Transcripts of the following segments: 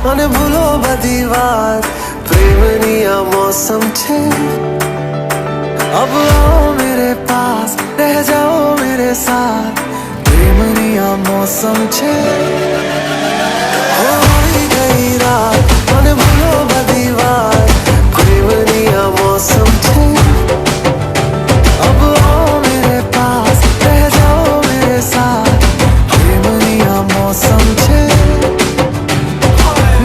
मन भूलो बदीवार प्रेमनिया मौसम छे अब आओ मेरे पास रह जाओ मेरे साथ प्रेमनिया मौसम छे हो गई रात मन भूलो बदीवार प्रेमनिया मौसम छे अब आओ मेरे पास रह जाओ मेरे साथ प्रेमनिया मौसम छे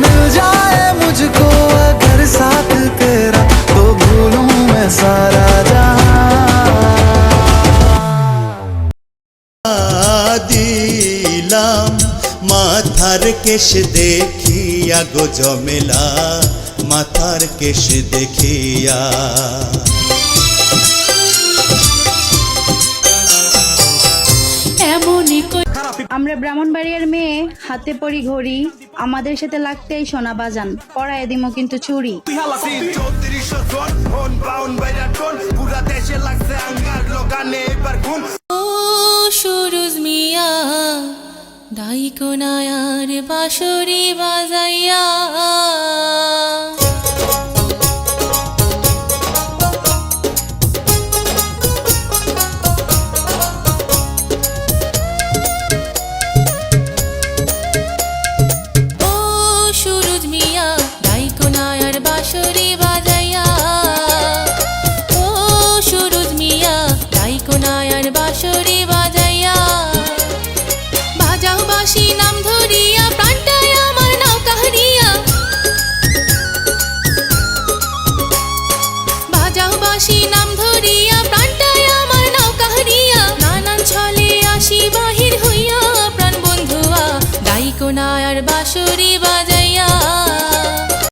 मिल जाए मुझको अगर साथ तेरा तो भूलूं मैं सारा দিলাম মাথার কেশ দেখিয়া গো জমেলা মাথার কেশ দেখিয়া আমরা ব্রাহ্মণবাড়িয়ার মেয়ে হাতে পরি ঘড়ি আমাদের সাথে লাগতেই সোনা বাজান পরায় দিমো কিন্তু চুরি ও সুরুজ মিয়া দাইকোনায়ার বাঁশরি বাজাইয়া বাঁশরি বাজায়